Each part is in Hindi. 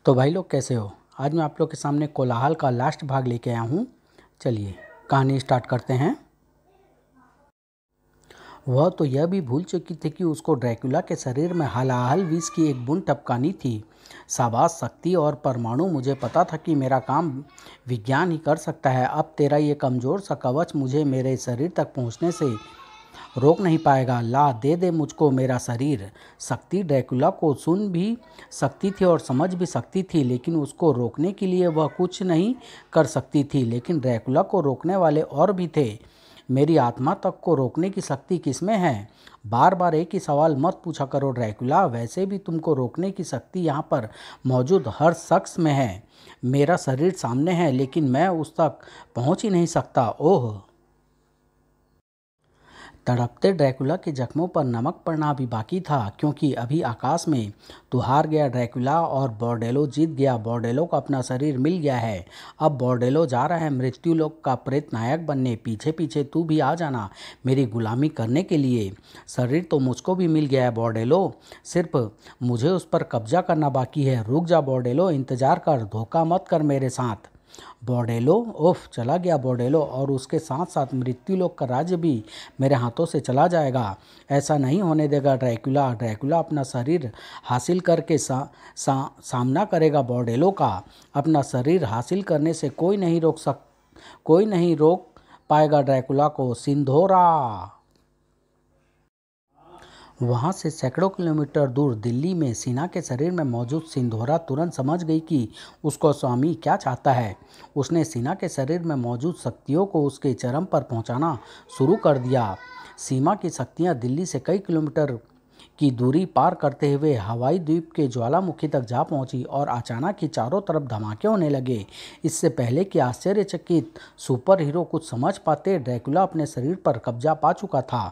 तो भाई लोग कैसे हो। आज मैं आप लोग के सामने कोलाहल का लास्ट भाग लेके आया हूँ। चलिए कहानी स्टार्ट करते हैं। वह तो यह भी भूल चुकी थी कि उसको ड्रैकुला के शरीर में हलाहल विष की एक बूंद टपकानी थी। शाबाश शक्ति और परमाणु, मुझे पता था कि मेरा काम विज्ञान ही कर सकता है। अब तेरा ये कमज़ोर सा कवच मुझे मेरे शरीर तक पहुँचने से रोक नहीं पाएगा। ला दे दे मुझको मेरा शरीर। शक्ति ड्रैकुला को सुन भी सकती थी और समझ भी सकती थी, लेकिन उसको रोकने के लिए वह कुछ नहीं कर सकती थी। लेकिन ड्रैकुला को रोकने वाले और भी थे। मेरी आत्मा तक को रोकने की शक्ति किसमें है? बार बार एक ही सवाल मत पूछा करो ड्रैकुला। वैसे भी तुमको रोकने की शक्ति यहाँ पर मौजूद हर शख्स में है। मेरा शरीर सामने है, लेकिन मैं उस तक पहुँच ही नहीं सकता। ओह! तड़पते ड्रैकुला के जख्मों पर नमक पड़ना अभी बाकी था, क्योंकि अभी आकाश में तू हार गया ड्रैकुला और बोर्डेलो जीत गया। बोर्डेलो को अपना शरीर मिल गया है। अब बोर्डेलो जा रहा है मृत्युलोक का प्रेत नायक बनने। पीछे पीछे तू भी आ जाना मेरी गुलामी करने के लिए। शरीर तो मुझको भी मिल गया है बोर्डेलो, सिर्फ मुझे उस पर कब्जा करना बाकी है। रुक जा बोर्डेलो, इंतज़ार कर, धोखा मत कर मेरे साथ। बोर्डेलो उफ चला गया बोर्डेलो, और उसके साथ साथ मृत्युलोक का राज्य भी मेरे हाथों से चला जाएगा। ऐसा नहीं होने देगा ड्रैकुला। ड्रैकुला अपना शरीर हासिल करके सामना करेगा बोर्डेलो का। अपना शरीर हासिल करने से कोई नहीं रोक पाएगा ड्रैकुला को। सिंधोरा। वहाँ से सैकड़ों किलोमीटर दूर दिल्ली में सिन्हा के शरीर में मौजूद सिंधोरा तुरंत समझ गई कि उसको स्वामी क्या चाहता है। उसने सिन्हा के शरीर में मौजूद शक्तियों को उसके चरम पर पहुँचाना शुरू कर दिया। सीमा की शक्तियाँ दिल्ली से कई किलोमीटर की दूरी पार करते हुए हवाई द्वीप के ज्वालामुखी तक जा पहुंची, और अचानक ही चारों तरफ धमाके होने लगे। इससे पहले कि आश्चर्यचकित सुपर हीरो कुछ समझ पाते, ड्रैकुला अपने शरीर पर कब्जा पा चुका था।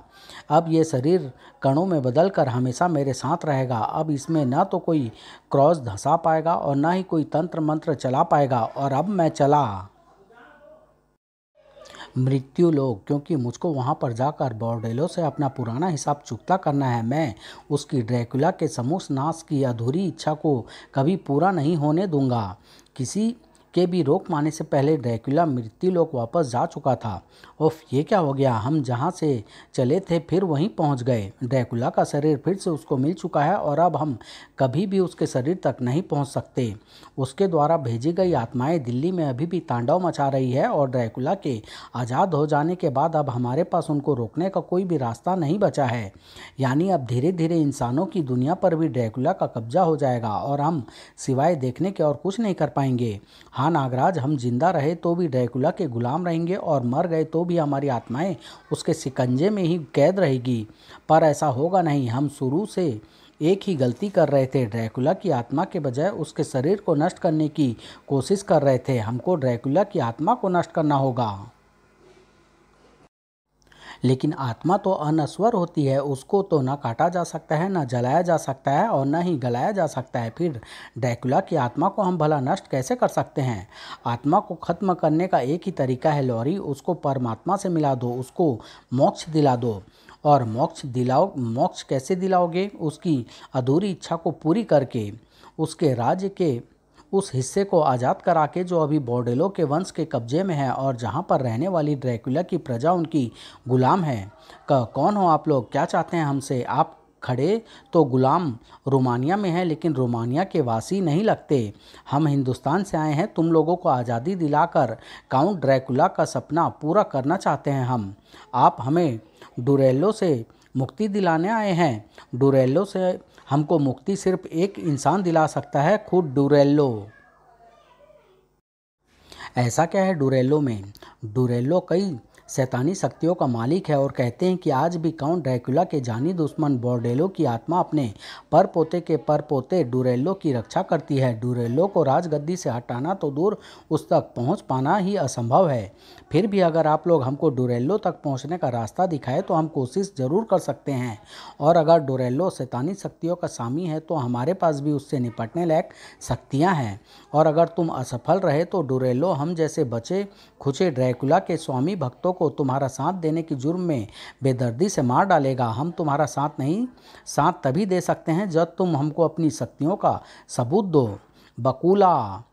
अब ये शरीर कणों में बदलकर हमेशा मेरे साथ रहेगा। अब इसमें न तो कोई क्रॉस धंसा पाएगा और न ही कोई तंत्र मंत्र चला पाएगा। और अब मैं चला मृत्यु लोक, क्योंकि मुझको वहां पर जाकर बोर्डेलो से अपना पुराना हिसाब चुकता करना है। मैं उसकी ड्रैकुला के समूह नाश की अधूरी इच्छा को कभी पूरा नहीं होने दूंगा। किसी के भी रोक पाने से पहले ड्रैकुला मृत्युलोक वापस जा चुका था। उफ, ये क्या हो गया? हम जहाँ से चले थे फिर वहीं पहुँच गए। ड्रैकुला का शरीर फिर से उसको मिल चुका है, और अब हम कभी भी उसके शरीर तक नहीं पहुँच सकते। उसके द्वारा भेजी गई आत्माएं दिल्ली में अभी भी तांडव मचा रही है, और ड्रैकुला के आज़ाद हो जाने के बाद अब हमारे पास उनको रोकने का कोई भी रास्ता नहीं बचा है। यानी अब धीरे धीरे इंसानों की दुनिया पर भी ड्रैकुला का कब्जा हो जाएगा, और हम सिवाय देखने के और कुछ नहीं कर पाएंगे। हाँ नागराज, हम जिंदा रहे तो भी ड्रैकुला के गुलाम रहेंगे, और मर गए तो भी हमारी आत्माएं उसके शिकंजे में ही कैद रहेगी। पर ऐसा होगा नहीं। हम शुरू से एक ही गलती कर रहे थे। ड्रैकुला की आत्मा के बजाय उसके शरीर को नष्ट करने की कोशिश कर रहे थे। हमको ड्रैकुला की आत्मा को नष्ट करना होगा। लेकिन आत्मा तो अनश्वर होती है, उसको तो न काटा जा सकता है, न जलाया जा सकता है, और न ही गलाया जा सकता है। फिर ड्रैकुला की आत्मा को हम भला नष्ट कैसे कर सकते हैं? आत्मा को खत्म करने का एक ही तरीका है लॉरी, उसको परमात्मा से मिला दो, उसको मोक्ष दिला दो। और मोक्ष कैसे दिलाओगे? उसकी अधूरी इच्छा को पूरी करके, उसके राज्य के उस हिस्से को आज़ाद करा के जो अभी बोर्डेलो के वंश के कब्जे में है, और जहाँ पर रहने वाली ड्रैकुला की प्रजा उनकी गुलाम है। कौन हो आप लोग? क्या चाहते हैं हमसे? आप खड़े तो गुलाम रोमानिया में हैं, लेकिन रोमानिया के वासी नहीं लगते। हम हिंदुस्तान से आए हैं। तुम लोगों को आज़ादी दिलाकर काउंट ड्रैकुला का सपना पूरा करना चाहते हैं हम। आप हमें डुरेलो से मुक्ति दिलाने आए हैं। डुरेलो से हमको मुक्ति सिर्फ एक इंसान दिला सकता है, खुद डुरेलो। ऐसा क्या है डुरेलो में? डुरेलो कई शैतानी शक्तियों का मालिक है, और कहते हैं कि आज भी काउंट ड्रैकुला के जानी दुश्मन बोर्डेलो की आत्मा अपने परपोते के परपोते डुरेलो की रक्षा करती है। डुरेलो को राजगद्दी से हटाना तो दूर, उस तक पहुंच पाना ही असंभव है। फिर भी अगर आप लोग हमको डुरेलो तक पहुंचने का रास्ता दिखाए तो हम कोशिश ज़रूर कर सकते हैं। और अगर डुरेलो शैतानी शक्तियों का स्वामी है तो हमारे पास भी उससे निपटने लायक शक्तियाँ हैं। और अगर तुम असफल रहे तो डुरेलो हम जैसे बचे खुचे ड्रैकुला के स्वामी भक्तों को तुम्हारा साथ देने की जुर्म में बेदर्दी से मार डालेगा। हम तुम्हारा साथ तभी दे सकते हैं जब तुम हमको अपनी शक्तियों का सबूत दो। बकुला।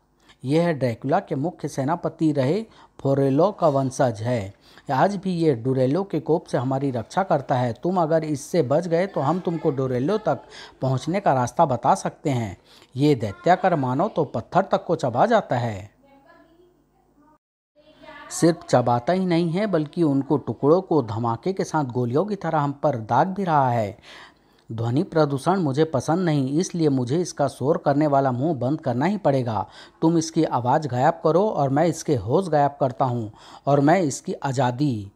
यह ड्रैकुला के मुख्य सेनापति रहे फोरेलो का वंशज है। आज भी ये डुरेलो के कोप से हमारी रक्षा करता है। तुम अगर इससे बच गए तो हम तुमको डुरेलो तक पहुंचने का रास्ता बता सकते हैं। ये दैत्याकार मानव तो पत्थर तक को चबा जाता है। सिर्फ चबाता ही नहीं है बल्कि उनको टुकड़ों को धमाके के साथ गोलियों की तरह हम पर दाग भी रहा है। ध्वनि प्रदूषण मुझे पसंद नहीं, इसलिए मुझे इसका शोर करने वाला मुंह बंद करना ही पड़ेगा। तुम इसकी आवाज़ गायब करो और मैं इसके होश गायब करता हूँ, और मैं इसकी आज़ादी।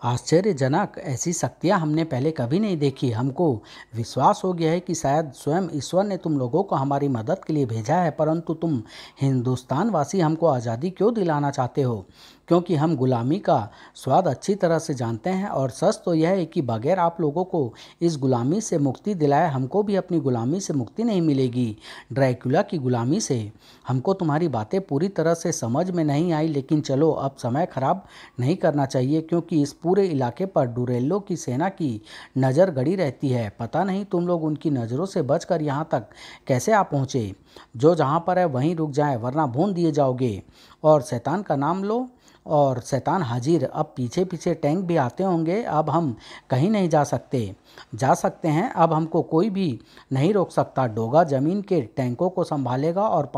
आश्चर्यजनक, ऐसी शक्तियाँ हमने पहले कभी नहीं देखी। हमको विश्वास हो गया है कि शायद स्वयं ईश्वर ने तुम लोगों को हमारी मदद के लिए भेजा है, परंतु तुम हिंदुस्तान वासी हमको आज़ादी क्यों दिलाना चाहते हो? क्योंकि हम गुलामी का स्वाद अच्छी तरह से जानते हैं, और सच तो यह है कि बगैर आप लोगों को इस गुलामी से मुक्ति दिलाए हमको भी अपनी गुलामी से मुक्ति नहीं मिलेगी। ड्रैकुला की गुलामी से। हमको तुम्हारी बातें पूरी तरह से समझ में नहीं आई, लेकिन चलो अब समय खराब नहीं करना चाहिए, क्योंकि इस पूरे इलाके पर डुरेलो की सेना की नज़र गड़ी रहती है। पता नहीं तुम लोग उनकी नज़रों से बचकर यहाँ तक कैसे आ पहुँचे। जो जहाँ पर है वहीं रुक जाएं, वरना भून दिए जाओगे। और शैतान का नाम लो, और शैतान हाजिर। अब पीछे पीछे टैंक भी आते होंगे। अब हम कहीं नहीं जा सकते हैं। अब हमको कोई भी नहीं रोक सकता। डोगा ज़मीन के टैंकों को संभालेगा और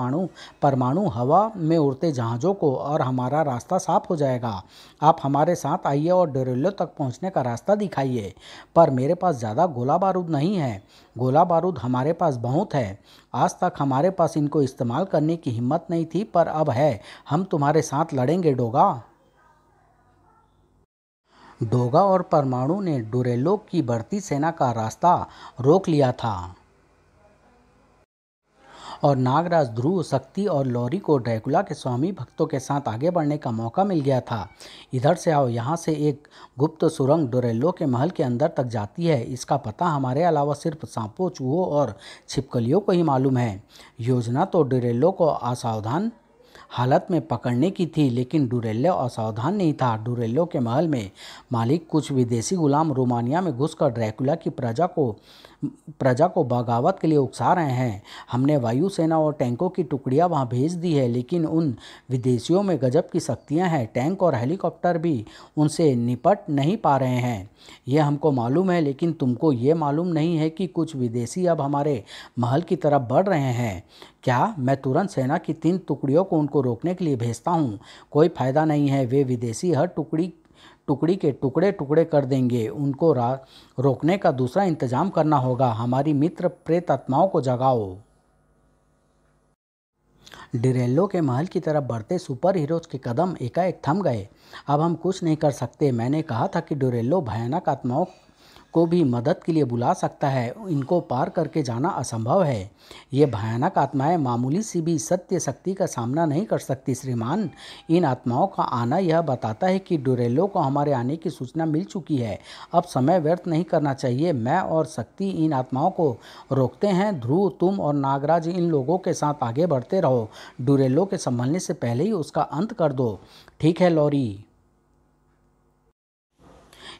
परमाणु हवा में उड़ते जहाज़ों को, और हमारा रास्ता साफ हो जाएगा। आप हमारे साथ आइए और डुरेलो तक पहुंचने का रास्ता दिखाइए। पर मेरे पास ज़्यादा गोला बारूद नहीं है। गोला बारूद हमारे पास बहुत है। आज तक हमारे पास इनको इस्तेमाल करने की हिम्मत नहीं थी, पर अब है। हम तुम्हारे साथ लड़ेंगे डोगा। डोगा और परमाणु ने डुरेलो की बढ़ती सेना का रास्ता रोक लिया था, और नागराज ध्रुव, शक्ति और लॉरी को ड्रैकुला के स्वामी भक्तों के साथ आगे बढ़ने का मौका मिल गया था। इधर से आओ, यहाँ से एक गुप्त सुरंग डुरेलो के महल के अंदर तक जाती है। इसका पता हमारे अलावा सिर्फ सांपों, चूहों और छिपकलियों को ही मालूम है। योजना तो डुरेलो को असावधान हालत में पकड़ने की थी, लेकिन डुरेलो असावधान नहीं था। डुरेलो के महल में मालिक कुछ विदेशी गुलाम रोमानिया में घुसकर ड्रैकुला की प्रजा को बगावत के लिए उकसा रहे हैं। हमने वायुसेना और टैंकों की टुकड़ियां वहां भेज दी है, लेकिन उन विदेशियों में गजब की शक्तियां हैं। टैंक और हेलीकॉप्टर भी उनसे निपट नहीं पा रहे हैं। ये हमको मालूम है, लेकिन तुमको ये मालूम नहीं है कि कुछ विदेशी अब हमारे महल की तरफ बढ़ रहे हैं। क्या मैं तुरंत सेना की 3 टुकड़ियों को उनको रोकने के लिए भेजता हूँ? कोई फ़ायदा नहीं है। वे विदेशी हर टुकड़ी के टुकड़े टुकड़े कर देंगे। उनको रोकने का दूसरा इंतजाम करना होगा। हमारी मित्र प्रेत आत्माओं को जगाओ। डिरेलो के महल की तरफ बढ़ते सुपर हीरोज के कदम एकाएक थम गए। अब हम कुछ नहीं कर सकते। मैंने कहा था कि डिरेलो भयानक आत्माओं को भी मदद के लिए बुला सकता है। इनको पार करके जाना असंभव है। ये भयानक आत्माएं मामूली सी भी सत्य शक्ति का सामना नहीं कर सकती श्रीमान। इन आत्माओं का आना यह बताता है कि डुरेलो को हमारे आने की सूचना मिल चुकी है। अब समय व्यर्थ नहीं करना चाहिए। मैं और शक्ति इन आत्माओं को रोकते हैं। ध्रुव, तुम और नागराज इन लोगों के साथ आगे बढ़ते रहो। डुरेलो के संभलने से पहले ही उसका अंत कर दो। ठीक है लॉरी।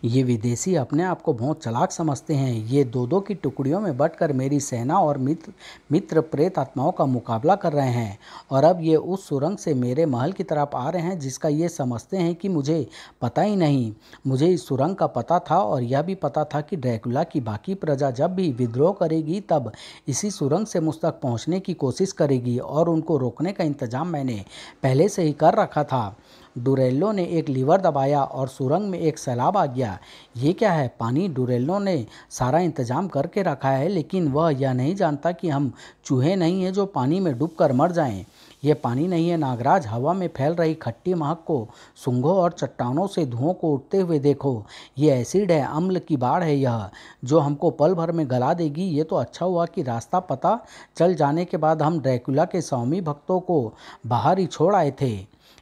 ये विदेशी अपने आप को बहुत चालाक समझते हैं। ये दो दो की टुकड़ियों में बंटकर मेरी सेना और मित्र प्रेत आत्माओं का मुकाबला कर रहे हैं, और अब ये उस सुरंग से मेरे महल की तरफ आ रहे हैं जिसका ये समझते हैं कि मुझे पता ही नहीं। मुझे इस सुरंग का पता था, और यह भी पता था कि ड्रैकुला की बाकी प्रजा जब भी विद्रोह करेगी तब इसी सुरंग से मुझ तक पहुँचने की कोशिश करेगी, और उनको रोकने का इंतजाम मैंने पहले से ही कर रखा था। डुरेलो ने एक लीवर दबाया और सुरंग में एक सैलाब आ गया। ये क्या है? पानी। डुरेलो ने सारा इंतजाम करके रखा है, लेकिन वह यह नहीं जानता कि हम चूहे नहीं हैं जो पानी में डूबकर मर जाएं। ये पानी नहीं है नागराज। हवा में फैल रही खट्टी महक को सूंघो और चट्टानों से धुओं को उठते हुए देखो। ये एसिड है, अम्ल की बाढ़ है यह, जो हमको पल भर में गला देगी। ये तो अच्छा हुआ कि रास्ता पता चल जाने के बाद हम ड्रैकुला के स्वामी भक्तों को बाहर ही छोड़ आए थे।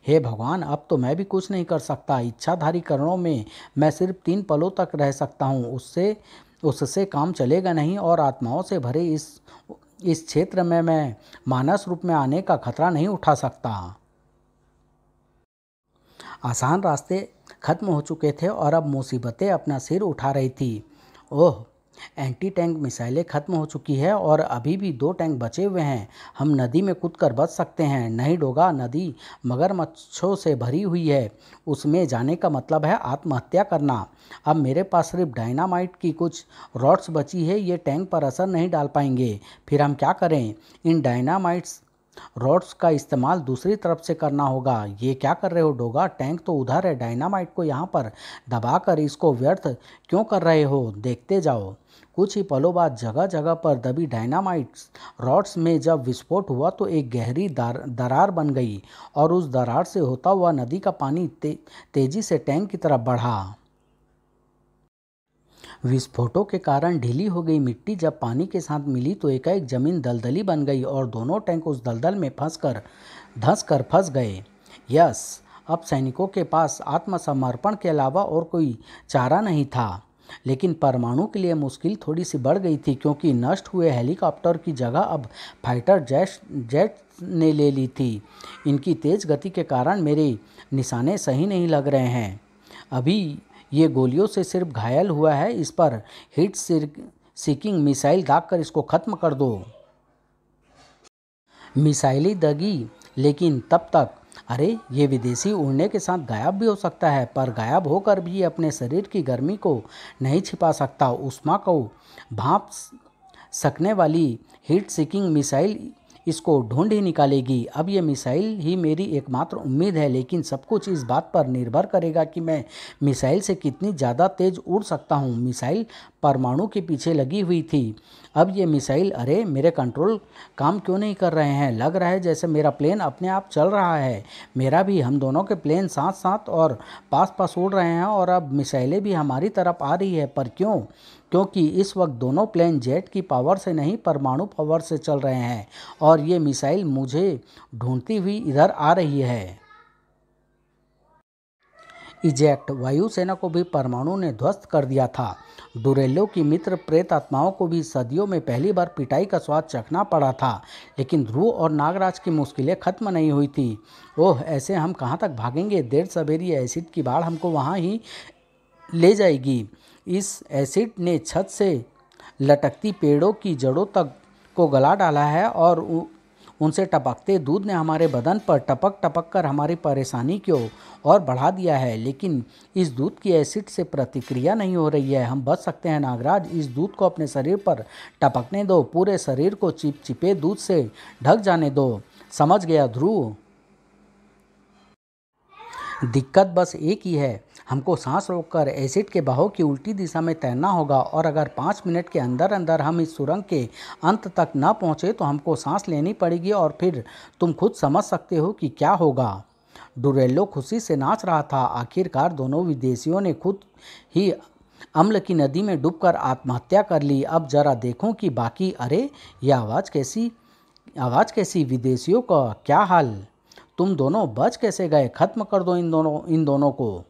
हे भगवान, अब तो मैं भी कुछ नहीं कर सकता। इच्छाधारी करणों में मैं सिर्फ 3 पलों तक रह सकता हूँ। उससे काम चलेगा नहीं, और आत्माओं से भरे इस क्षेत्र में मैं मानस रूप में आने का खतरा नहीं उठा सकता। आसान रास्ते खत्म हो चुके थे और अब मुसीबतें अपना सिर उठा रही थी। ओह, एंटी टैंक मिसाइलें खत्म हो चुकी है और अभी भी 2 टैंक बचे हुए हैं। हम नदी में कूदकर बच सकते हैं। नहीं डोगा, नदी मगरमच्छों से भरी हुई है। उसमें जाने का मतलब है आत्महत्या करना। अब मेरे पास सिर्फ डायनामाइट की कुछ रॉड्स बची है। ये टैंक पर असर नहीं डाल पाएंगे। फिर हम क्या करें? इन डायनामाइट्स रॉड्स का इस्तेमाल दूसरी तरफ से करना होगा। ये क्या कर रहे हो डोगा? टैंक तो उधर है। डायनामाइट को यहाँ पर दबाकर इसको व्यर्थ क्यों कर रहे हो? देखते जाओ। कुछ ही पलों बाद जगह जगह पर दबी डायनामाइट रॉड्स में जब विस्फोट हुआ तो एक गहरी दरार बन गई और उस दरार से होता हुआ नदी का पानी तेजी से टैंक की तरफ बढ़ा। विस्फोटों के कारण ढीली हो गई मिट्टी जब पानी के साथ मिली तो एकाएक जमीन दलदली बन गई और दोनों टैंक उस दलदल में धंस कर फंस गए। यस, अब सैनिकों के पास आत्मसमर्पण के अलावा और कोई चारा नहीं था। लेकिन परमाणु के लिए मुश्किल थोड़ी सी बढ़ गई थी, क्योंकि नष्ट हुए हेलीकॉप्टर की जगह अब फाइटर जेट ने ले ली थी। इनकी तेज़ गति के कारण मेरे निशाने सही नहीं लग रहे हैं। अभी ये गोलियों से सिर्फ घायल हुआ है। इस पर हीट सीकिंग मिसाइल दागकर इसको खत्म कर दो। मिसाइलें दगी, लेकिन तब तक अरे ये विदेशी उड़ने के साथ गायब भी हो सकता है, पर गायब होकर भी अपने शरीर की गर्मी को नहीं छिपा सकता। ऊष्मा को भांप सकने वाली हीट सीकिंग मिसाइल इसको ढूंढ ही निकालेगी। अब ये मिसाइल ही मेरी एकमात्र उम्मीद है, लेकिन सब कुछ इस बात पर निर्भर करेगा कि मैं मिसाइल से कितनी ज़्यादा तेज़ उड़ सकता हूँ। मिसाइल परमाणु के पीछे लगी हुई थी। अब ये मिसाइल, अरे मेरे कंट्रोल काम क्यों नहीं कर रहे हैं? लग रहा है जैसे मेरा प्लेन अपने आप चल रहा है। मेरा भी, हम दोनों के प्लेन साथ साथ और पास पास उड़ रहे हैं और अब मिसाइलें भी हमारी तरफ आ रही है। पर क्यों? क्योंकि इस वक्त दोनों प्लेन जेट की पावर से नहीं, परमाणु पावर से चल रहे हैं और ये मिसाइल मुझे ढूंढती हुई इधर आ रही है। इजेक्ट वायुसेना को भी परमाणु ने ध्वस्त कर दिया था। डुरेलो की मित्र प्रेत आत्माओं को भी सदियों में पहली बार पिटाई का स्वाद चखना पड़ा था। लेकिन ध्रुव और नागराज की मुश्किलें खत्म नहीं हुई थी। ओह, ऐसे हम कहाँ तक भागेंगे? देर सवेरी एसिड की बाढ़ हमको वहाँ ही ले जाएगी। इस एसिड ने छत से लटकती पेड़ों की जड़ों तक को गला डाला है और उनसे टपकते दूध ने हमारे बदन पर टपक टपक कर हमारी परेशानी को और बढ़ा दिया है। लेकिन इस दूध की एसिड से प्रतिक्रिया नहीं हो रही है। हम बच सकते हैं नागराज। इस दूध को अपने शरीर पर टपकने दो। पूरे शरीर को चिपचिपे दूध से ढक जाने दो। समझ गया ध्रुव? दिक्कत बस एक ही है, हमको सांस रोककर एसिड के बहाव की उल्टी दिशा में तैरना होगा और अगर 5 मिनट के अंदर अंदर हम इस सुरंग के अंत तक न पहुँचे तो हमको सांस लेनी पड़ेगी और फिर तुम खुद समझ सकते हो कि क्या होगा। डुरेलो खुशी से नाच रहा था। आखिरकार दोनों विदेशियों ने खुद ही अम्ल की नदी में डूबकर आत्महत्या कर ली। अब जरा देखूं कि बाकी। अरे यह आवाज़ कैसी? विदेशियों का क्या हाल? तुम दोनों बच कैसे गए? खत्म कर दो इन दोनों को।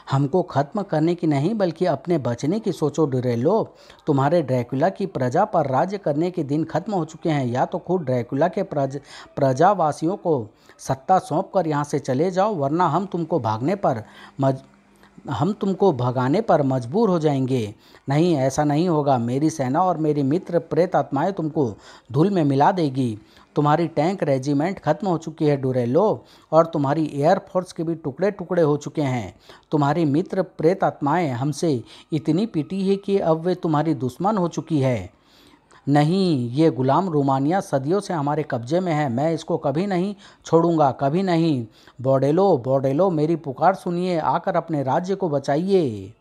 हमको खत्म करने की नहीं, बल्कि अपने बचने की सोचो डुरेलो। तुम्हारे ड्रैकुला की प्रजा पर राज्य करने के दिन खत्म हो चुके हैं। या तो खुद ड्रैकुला के प्रजावासियों को सत्ता सौंप कर यहाँ से चले जाओ, वरना हम तुमको भगाने पर मजबूर हो जाएंगे। नहीं, ऐसा नहीं होगा। मेरी सेना और मेरी मित्र प्रेत आत्माएं तुमको धूल में मिला देगी। तुम्हारी टैंक रेजिमेंट खत्म हो चुकी है डुरेलो, और तुम्हारी एयरफोर्स के भी टुकड़े टुकड़े हो चुके हैं। तुम्हारी मित्र प्रेत आत्माएं हमसे इतनी पिटी है कि अब वे तुम्हारी दुश्मन हो चुकी है। नहीं, ये गुलाम रोमानिया सदियों से हमारे कब्जे में है। मैं इसको कभी नहीं छोड़ूंगा, कभी नहीं। बॉर्डेलो, मेरी पुकार सुनिए, आकर अपने राज्य को बचाइए।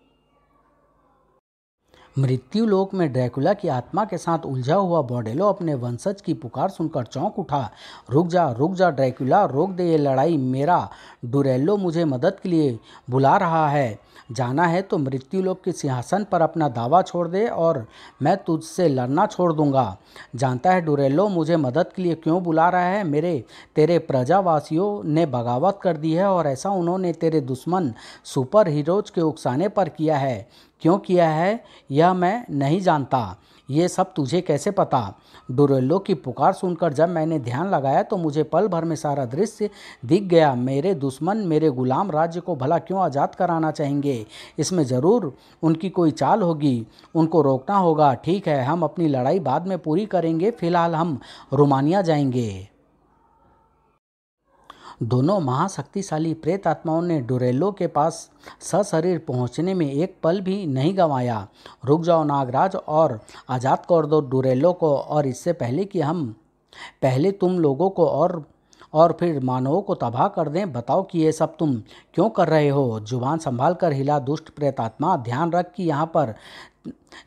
मृत्युलोक में ड्रैकुला की आत्मा के साथ उलझा हुआ बॉर्डेलो अपने वंशज की पुकार सुनकर चौंक उठा। रुक जा ड्रैकुला, रोक दे ये लड़ाई। मेरा डुरेलो मुझे मदद के लिए बुला रहा है। जाना है तो मृत्युलोक के सिंहासन पर अपना दावा छोड़ दे और मैं तुझसे लड़ना छोड़ दूंगा। जानता है डुरेलो मुझे मदद के लिए क्यों बुला रहा है? तेरे प्रजावासियों ने बगावत कर दी है और ऐसा उन्होंने तेरे दुश्मन सुपर हीरोज के उकसाने पर किया है। क्यों किया है यह मैं नहीं जानता। ये सब तुझे कैसे पता? डुरेलो की पुकार सुनकर जब मैंने ध्यान लगाया तो मुझे पल भर में सारा दृश्य दिख गया। मेरे दुश्मन मेरे गुलाम राज्य को भला क्यों आज़ाद कराना चाहेंगे? इसमें ज़रूर उनकी कोई चाल होगी। उनको रोकना होगा। ठीक है, हम अपनी लड़ाई बाद में पूरी करेंगे। फिलहाल हम रोमानिया जाएंगे। दोनों महाशक्तिशाली प्रेत आत्माओं ने डुरेलो के पास सशरीर पहुंचने में एक पल भी नहीं गंवाया। रुक जाओ नागराज और आज़ाद कर दो डुरेलो को, और इससे पहले कि हम पहले तुम लोगों को और फिर मानवों को तबाह कर दें। बताओ कि ये सब तुम क्यों कर रहे हो? जुबान संभाल कर हिला दुष्ट प्रेतात्मा। ध्यान रख कि यहाँ पर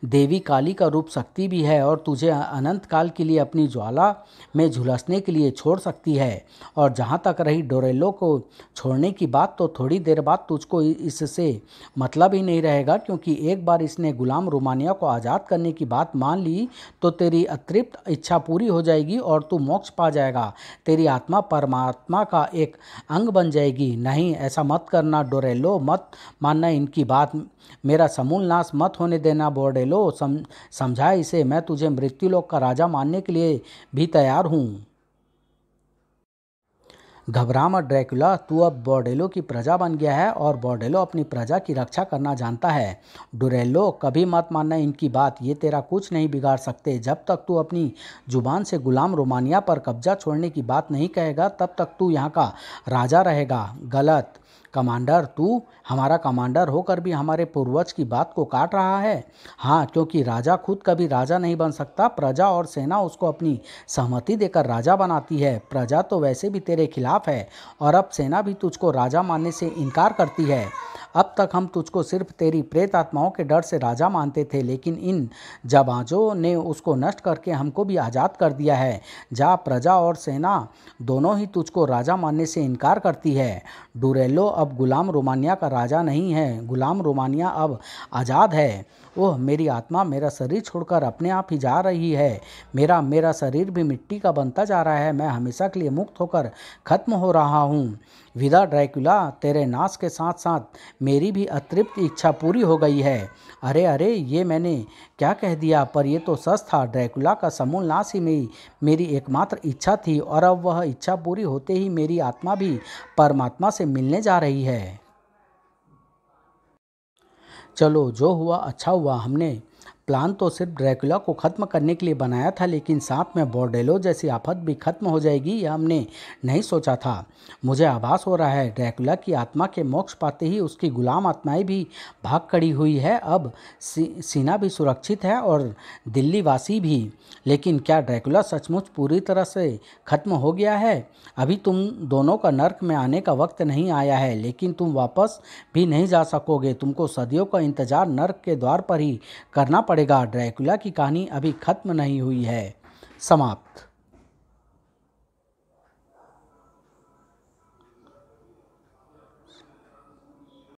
देवी काली का रूप शक्ति भी है और तुझे अनंत काल के लिए अपनी ज्वाला में झुलसने के लिए छोड़ सकती है। और जहाँ तक रही डोरेलो को छोड़ने की बात, तो थोड़ी देर बाद तुझको इससे मतलब ही नहीं रहेगा, क्योंकि एक बार इसने गुलाम रोमानिया को आज़ाद करने की बात मान ली तो तेरी अतृप्त इच्छा पूरी हो जाएगी और तू मोक्ष पा जाएगा। तेरी आत्मा परमात्मा का एक अंग बन जाएगी। नहीं, ऐसा मत करना डोरेलो, मत मानना इनकी बात। मेरा समूल नाश मत होने देना बोर्डेलो। समझा इसे। मैं तुझे मृत्युलोक का राजा मानने के लिए भी तैयार हूँ। घबरा मत ड्रैकुला, तू अब बोर्डेलो की प्रजा बन गया है और बोर्डेलो अपनी प्रजा की रक्षा करना जानता है। डुरेलो, कभी मत मानना इनकी बात। ये तेरा कुछ नहीं बिगाड़ सकते। जब तक तू अपनी जुबान से गुलाम रोमानिया पर कब्जा छोड़ने की बात नहीं कहेगा, तब तक तू यहाँ का राजा रहेगा। गलत कमांडर, तू हमारा कमांडर होकर भी हमारे पूर्वज की बात को काट रहा है। हाँ, क्योंकि राजा खुद कभी राजा नहीं बन सकता। प्रजा और सेना उसको अपनी सहमति देकर राजा बनाती है। प्रजा तो वैसे भी तेरे खिलाफ है और अब सेना भी तुझको राजा मानने से इनकार करती है। अब तक हम तुझको सिर्फ तेरी प्रेत आत्माओं के डर से राजा मानते थे, लेकिन इन जाबाजों ने उसको नष्ट करके हमको भी आज़ाद कर दिया है। जा, प्रजा और सेना दोनों ही तुझको राजा मानने से इनकार करती है। डुरेलो अब गुलाम रोमानिया का राजा नहीं है। गुलाम रोमानिया अब आज़ाद है। ओह, मेरी आत्मा मेरा शरीर छोड़कर अपने आप ही जा रही है। मेरा शरीर भी मिट्टी का बनता जा रहा है। मैं हमेशा के लिए मुक्त होकर खत्म हो रहा हूँ। विदा ड्रैकुला, तेरे नाश के साथ साथ मेरी भी अतृप्त इच्छा पूरी हो गई है। अरे अरे, ये मैंने क्या कह दिया? पर यह तो सच था। ड्रैकुला का समूल नाश ही मेरी एकमात्र इच्छा थी और अब वह इच्छा पूरी होते ही मेरी आत्मा भी परमात्मा से मिलने जा रही है। चलो, जो हुआ अच्छा हुआ। हमने प्लान तो सिर्फ ड्रैकुला को ख़त्म करने के लिए बनाया था, लेकिन साथ में बोर्डेलो जैसी आफत भी खत्म हो जाएगी यह हमने नहीं सोचा था। मुझे आभास हो रहा है ड्रैकुला की आत्मा के मोक्ष पाते ही उसकी गुलाम आत्माएं भी भाग खड़ी हुई है। अब सीना भी सुरक्षित है और दिल्ली वासी भी। लेकिन क्या ड्रैकुला सचमुच पूरी तरह से खत्म हो गया है? अभी तुम दोनों का नर्क में आने का वक्त नहीं आया है, लेकिन तुम वापस भी नहीं जा सकोगे। तुमको सदियों का इंतजार नर्क के द्वार पर ही करना पड़ेगा। ड्रैकुला की कहानी अभी खत्म नहीं हुई है। समाप्त।